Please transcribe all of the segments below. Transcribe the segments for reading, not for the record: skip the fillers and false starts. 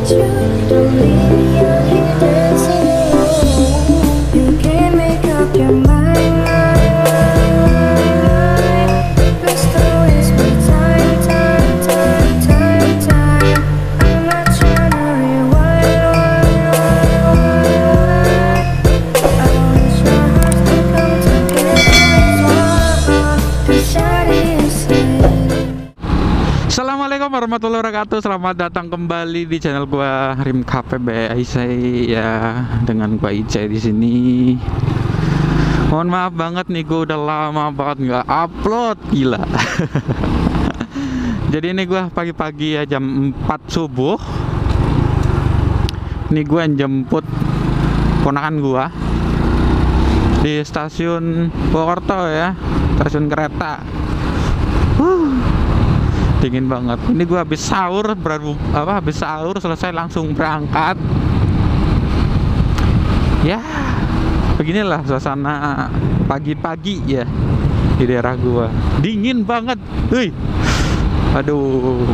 you. Don't leave me out here dancing alone. You can't make up your mind. Please don't waste my time, time, time, time, time. I'm not trying to rewind. I wish our hearts could come together as one. Shawty is saying. Assalamualaikum warahmatullahi wabarakatuh. Selamat datang kembali di channel gua Rim KPB Aisai ya, dengan gua Icai di sini. Mohon maaf banget nih, gua udah lama banget nggak upload, gila. Jadi ini gua pagi-pagi ya, jam 4 subuh. Ini gua jemput ponakan gua di stasiun Purwokerto ya, stasiun kereta. Dingin banget. Ini gua habis sahur, habis sahur selesai langsung berangkat. Ya, beginilah suasana pagi-pagi ya di daerah gua. Dingin banget. Hei. Aduh.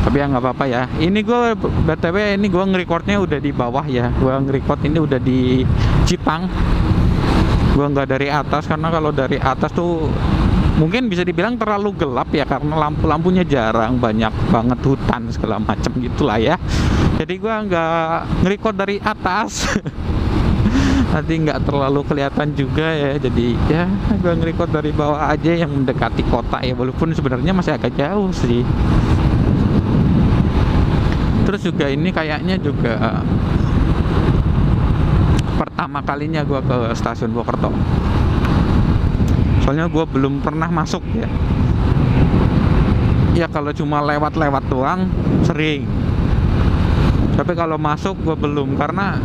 Tapi ya nggak apa-apa ya. Ini gua BTW ini gua ngerekordnya udah di bawah ya. Gua ngerekord ini udah di Cipang. Gua nggak dari atas, karena kalau dari atas tuh mungkin bisa dibilang terlalu gelap ya, karena lampu-lampunya jarang, banyak banget hutan segala macam gitulah ya. Jadi gua nggak ngerekord dari atas. Nanti nggak terlalu kelihatan juga ya. Jadi ya gua ngerekord dari bawah aja yang mendekati kota ya, walaupun sebenarnya masih agak jauh sih. Terus juga ini kayaknya juga pertama kalinya gua ke stasiun Purwokerto. Soalnya gue belum pernah masuk ya. Ya kalau cuma lewat-lewat doang sering. Tapi kalau masuk gue belum, karena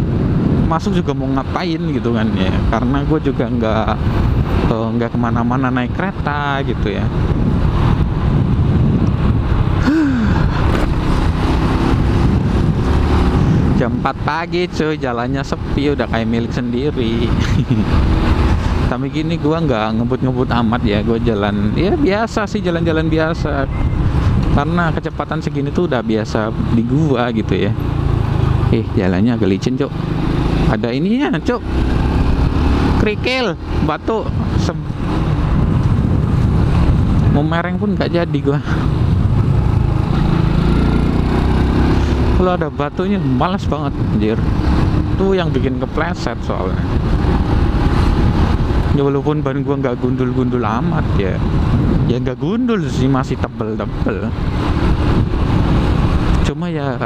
masuk juga mau ngapain gitu kan ya. Karena gue juga nggak kemana-mana naik kereta gitu ya. Jam 4 pagi cuy, jalannya sepi, udah kayak milik sendiri. Tapi gini gua nggak ngebut-ngebut amat ya, gua jalan ya biasa sih, jalan-jalan biasa, karena kecepatan segini tuh udah biasa di gua gitu ya. Jalannya agak licin cok, ada ininya cok, kerikil, batu, mau mereng pun nggak jadi gua. Kalau ada batunya males banget anjir, tuh yang bikin kepleset soalnya. Ya walaupun ban gua nggak gundul-gundul amat ya nggak gundul sih, masih tebel-tebel. Cuma ya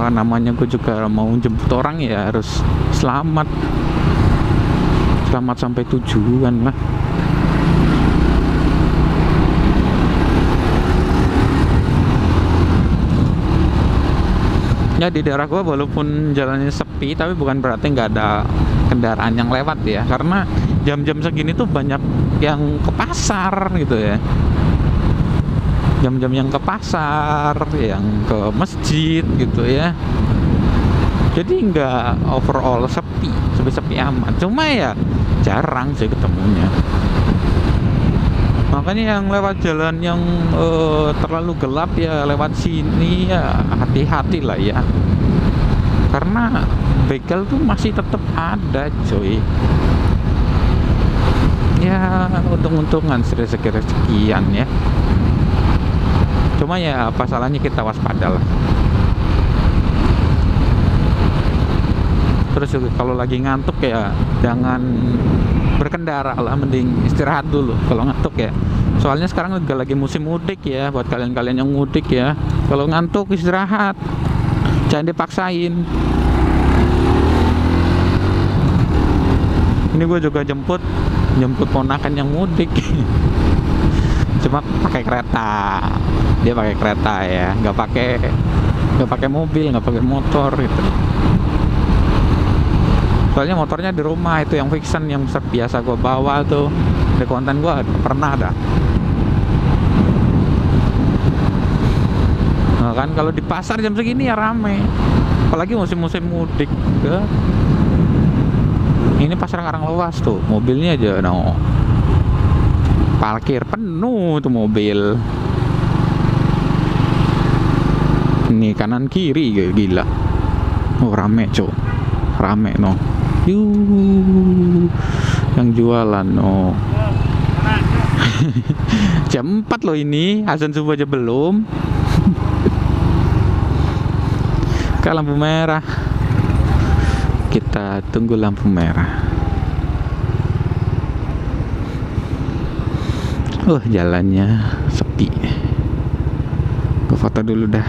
namanya gue juga mau jemput orang ya, harus selamat sampai tujuan lah. Ya di daerah gua walaupun jalannya sepi, tapi bukan berarti nggak ada kendaraan yang lewat ya, karena jam-jam segini tuh banyak yang ke pasar gitu ya. Jam-jam yang ke pasar, yang ke masjid gitu ya. Jadi nggak overall sepi amat. Cuma ya jarang sih ketemunya. Makanya yang lewat jalan yang terlalu gelap ya lewat sini ya hati-hati lah ya. Karena begal tuh masih tetap ada coy. Ya untung-untungan sekian ya. Cuma ya apa salahnya kita waspada lah. Terus juga kalau lagi ngantuk ya jangan berkendara lah, mending istirahat dulu kalau ngantuk ya. Soalnya sekarang juga lagi musim mudik ya, buat kalian-kalian yang mudik ya, kalau ngantuk istirahat, jangan dipaksain. Ini gue juga jemput ponakan yang mudik. Cuma pakai kereta, dia pakai kereta ya, nggak pakai mobil, nggak pakai motor gitu. Soalnya motornya di rumah itu yang Vixen yang biasa gue bawa tuh, di konten gue pernah ada. Nah, kan kalau di pasar jam segini ya rame, apalagi musim-musim mudik ke. Ini pasar Karanglewas tuh, mobilnya aja parkir penuh tuh mobil. Ini kanan kiri gila. Oh rame cok, rame no. Yang jualan no. Jam 4 loh ini, azan subuh aja belum. Ke lampu merah. Kita tunggu lampu merah. Jalannya sepi. Gue foto dulu dah.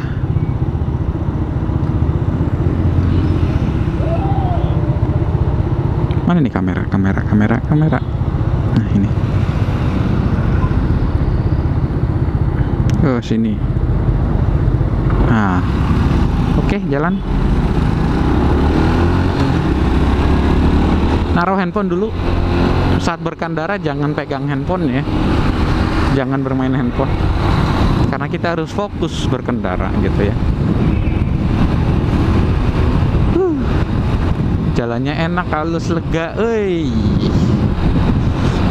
Mana nih kamera? Nah ini. Sini. Nah, oke, jalan. Naruh handphone dulu. Saat berkendara jangan pegang handphone ya. Jangan bermain handphone. Karena kita harus fokus berkendara gitu ya. Jalannya enak, halus, lega,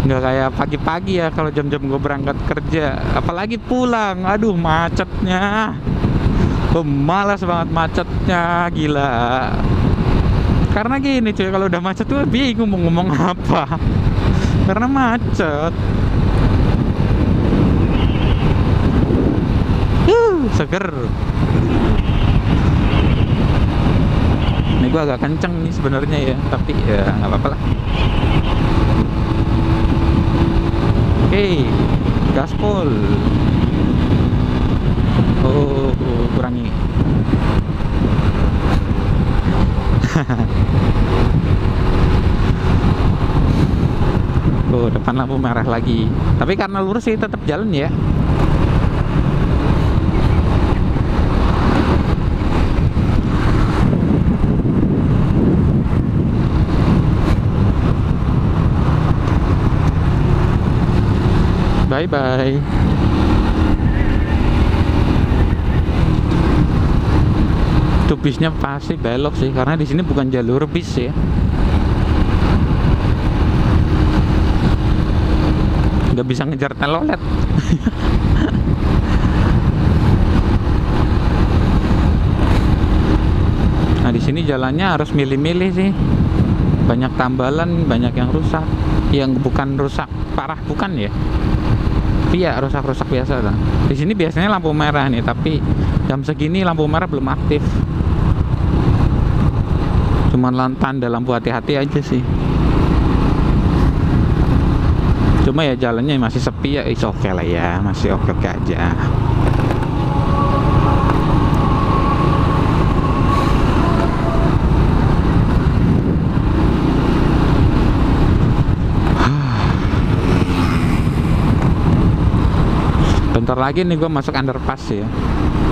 nggak kayak pagi-pagi ya kalau jam-jam gue berangkat kerja, apalagi pulang, aduh macetnya, malas banget macetnya, gila. Karena gini cuy, kalau udah macet tuh bingung mau ngomong apa, karena macet. Seger. Ini gue agak kenceng nih sebenarnya ya, tapi ya nggak apa-apa lah. Oke, gaspol. Kurangi. Depan lampu merah lagi. Tapi karena lurus sih tetap jalan ya. Bye-bye. Itu bisnya pasti belok sih, karena di sini bukan jalur bis ya. Nggak bisa ngejar telolet. Nah di sini jalannya harus milih-milih sih. Banyak tambalan, banyak yang rusak. Yang bukan rusak parah bukan ya. Tapi ya rusak-rusak biasa lah. Di sini biasanya lampu merah nih, tapi jam segini lampu merah belum aktif. Cuman tanda lampu hati-hati aja sih. Cuma ya jalannya masih sepi ya, oke lah ya, masih oke aja. Bentar lagi nih gue masuk underpass ya.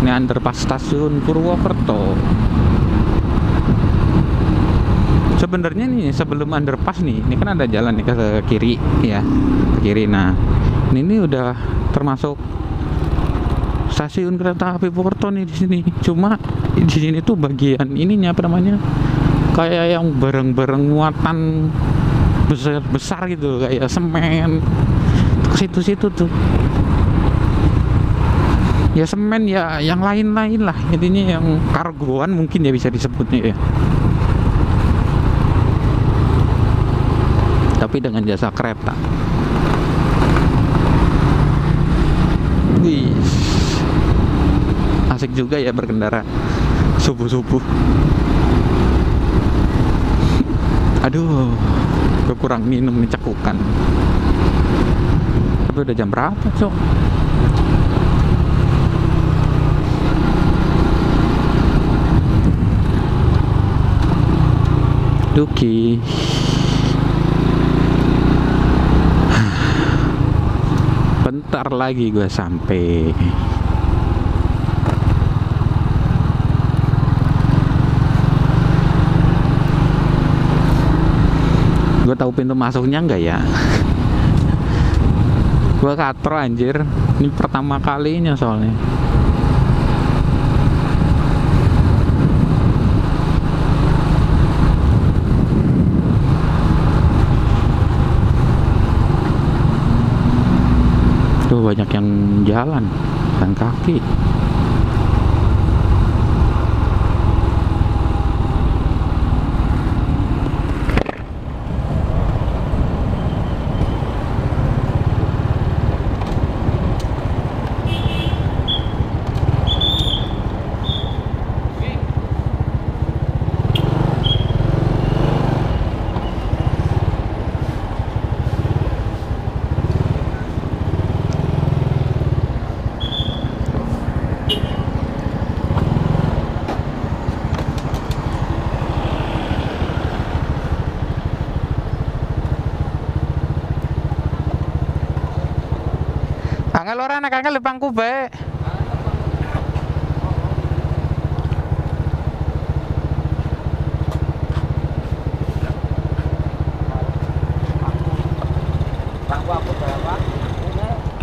Ini underpass stasiun Purwokerto. Sebenarnya nih sebelum underpass nih, ini kan ada jalan nih ke kiri ya, ke kiri. Nah, ini udah termasuk stasiun kereta api Purwokerto nih di sini. Cuma di sini tuh bagian ininya apa namanya? Kayak yang bareng-bareng muatan besar gitu, kayak semen. Ke situ-situ tuh. Ya semen ya, yang lain-lain lah, intinya yang kargoan mungkin ya bisa disebutnya ya. Tapi dengan jasa kereta. Wih, asik juga ya berkendara subuh-subuh. Aduh, gue kurang minum nih, cekukan. Tapi udah jam berapa cok? Duki. Bentar lagi gue sampai. Gue tahu pintu masuknya enggak ya? Gue katro anjir. Ini pertama kalinya soalnya. Tuh banyak yang jalan kaki. Kalau ora nek angel pangku bae.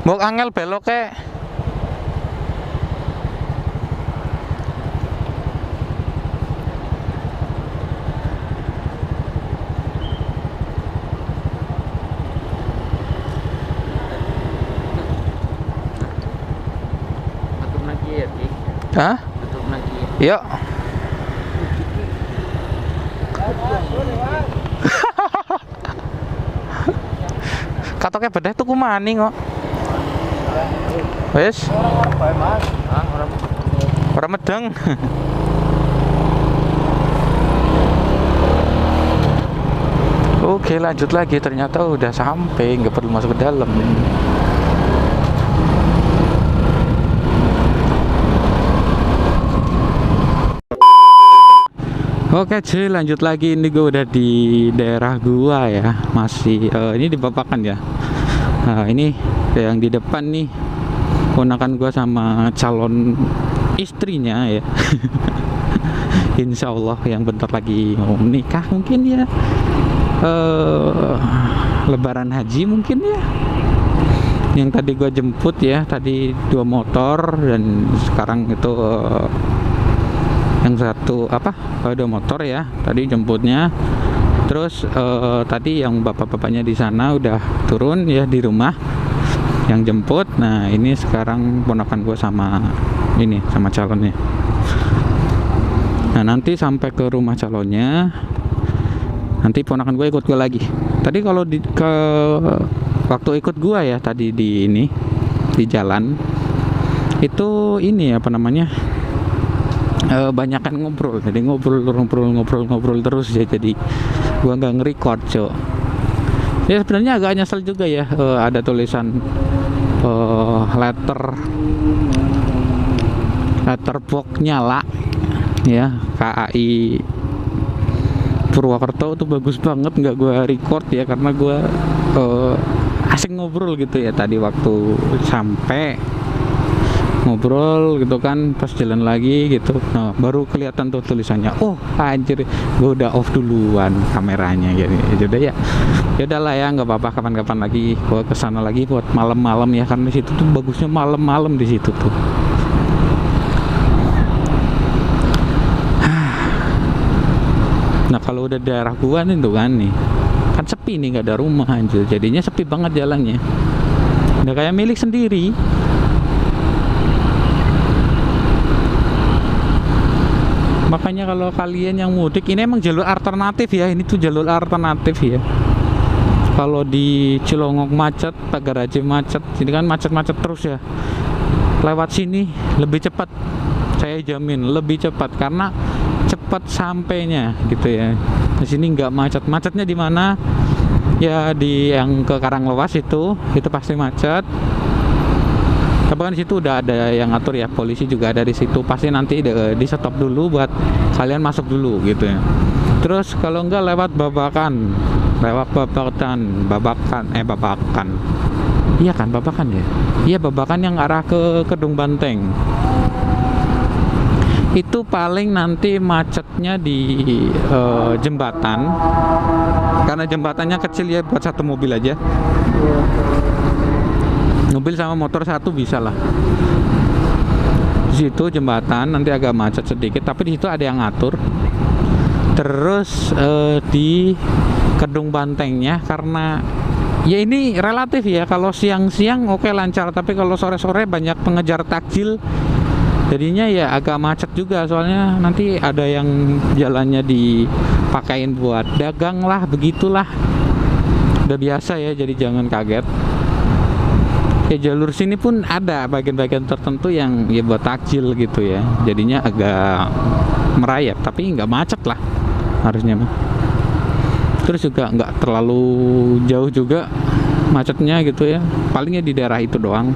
Mbok angel belok ke. Tutup lagi ya, Ki. Hah? Tutup lagi. Yuk. Katoknya bedah tuku maning kok. Wes, Ah, orang ora medeng. Oke, lanjut lagi. Ternyata udah sampai, nggak perlu masuk ke dalam. Oke cuy, lanjut lagi. Ini gue udah di daerah gua ya. Masih ini di Babakan ya. Nah, ini yang di depan nih ponakan gua sama calon istrinya ya. Insya Allah yang bentar lagi mau menikah mungkin ya. Lebaran haji mungkin ya. Yang tadi gua jemput ya, tadi 2 motor dan sekarang itu yang satu apa? 2 motor ya. Tadi jemputnya. Terus tadi yang bapak-bapaknya di sana udah turun ya di rumah yang jemput. Nah, ini sekarang ponakan gue sama ini sama calonnya. Nah, nanti sampai ke rumah calonnya, nanti ponakan gue ikut gue lagi. Tadi kalau waktu ikut gue ya tadi di ini di jalan itu ini apa namanya? Banyakan ngobrol, jadi ngobrol terus ya, jadi gua nggak nge-record cok. Ya sebenarnya agak nyesel juga ya, ada tulisan letterbox nyala ya, KAI Purwokerto itu bagus banget, nggak gua record ya karena gua asing ngobrol gitu ya tadi waktu sampai ngobrol gitu kan, pas jalan lagi gitu. Nah, baru kelihatan tuh tulisannya. Oh, anjir, gue udah off duluan kameranya gitu. Ya udahlah ya, nggak apa-apa, kapan-kapan lagi gue kesana lagi buat malam-malam ya, karena di situ tuh bagusnya malam-malam di situ tuh. Nah, kalau udah daerah gua nih tuh kan sepi nih, nggak ada rumah anjir. Jadinya sepi banget jalannya. Udah kayak milik sendiri. Makanya kalau kalian yang mudik, ini emang jalur alternatif ya. Ini tuh jalur alternatif ya. Kalau di Cilongok macet, Tagaraja macet, sini kan macet-macet terus ya. Lewat sini lebih cepat, saya jamin lebih cepat karena cepat sampainya gitu ya. Di sini nggak macet. Macetnya di mana? Ya di yang ke Karanglewas itu pasti macet. Tapi kan di situ udah ada yang ngatur ya, polisi juga ada di situ. Pasti nanti di stop dulu buat kalian masuk dulu gitu ya. Terus kalau enggak lewat Babakan. Iya kan Babakan ya? Iya Babakan yang arah ke Kedung Banteng. Itu paling nanti macetnya di jembatan. Karena jembatannya kecil ya, buat satu mobil aja. Mobil sama motor satu bisa lah. Di situ jembatan nanti agak macet sedikit, tapi di situ ada yang ngatur. Terus di Kedung Bantengnya karena ya ini relatif ya, kalau siang-siang oke lancar, tapi kalau sore-sore banyak pengejar takjil. Jadinya ya agak macet juga, soalnya nanti ada yang jalannya dipakein buat dagang lah, begitulah. Udah biasa ya, jadi jangan kaget. Ya jalur sini pun ada bagian-bagian tertentu yang ya buat takjil gitu ya, jadinya agak merayap tapi nggak macet lah harusnya mah. Terus juga nggak terlalu jauh juga macetnya gitu ya, palingnya di daerah itu doang.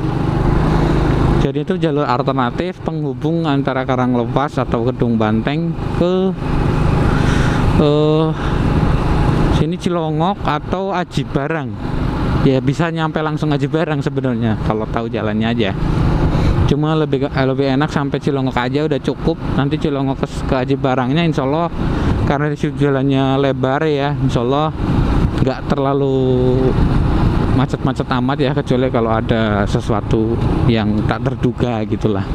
Jadi itu jalur alternatif penghubung antara Karanglewas atau Kedung Banteng ke sini Cilongok atau Aji Barang. ya bisa nyampe langsung Aji Barang sebenarnya kalau tahu jalannya aja. Cuma lebih enak sampai Cilongok aja udah cukup. Nanti Cilongok ke Aji Barangnya insya Allah karena di situ jalannya lebar ya, insya Allah nggak terlalu macet-macet amat ya, kecuali kalau ada sesuatu yang tak terduga gitulah.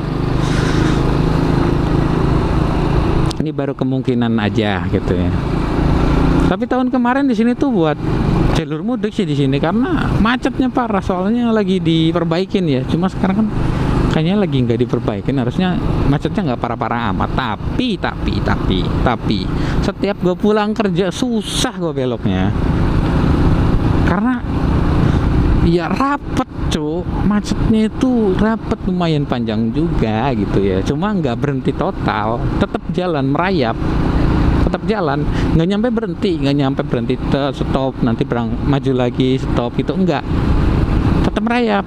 Ini baru kemungkinan aja gitu ya. Tapi tahun kemarin di sini tuh buat jalur mudik sih di sini karena macetnya parah, soalnya lagi diperbaikin ya. Cuma sekarang kan kayaknya lagi nggak diperbaikin, harusnya macetnya nggak parah-parah amat. Tapi setiap gue pulang kerja susah gue beloknya karena ya rapet cuk, macetnya itu rapet, lumayan panjang juga gitu ya. Cuma nggak berhenti total, tetap jalan merayap, tetap jalan, nggak nyampe berhenti stop nanti maju lagi stop gitu, enggak, tetap merayap.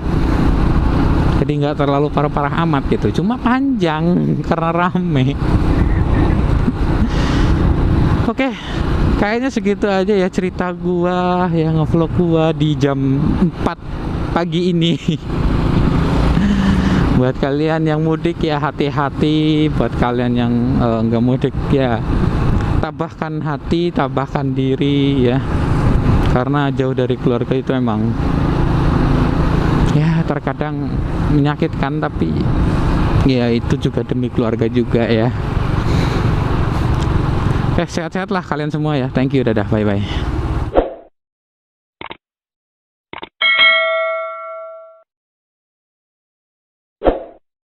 Jadi nggak terlalu parah-parah amat gitu, cuma panjang karena rame. Oke, kayaknya segitu aja ya cerita gua ya, ngevlog gua di jam 4 pagi ini. Buat kalian yang mudik ya hati-hati, buat kalian yang nggak mudik ya tabahkan hati, tabahkan diri ya, karena jauh dari keluarga itu emang ya terkadang menyakitkan, tapi ya itu juga demi keluarga juga ya. Sehat-sehat lah kalian semua ya. Thank you, dadah, bye-bye.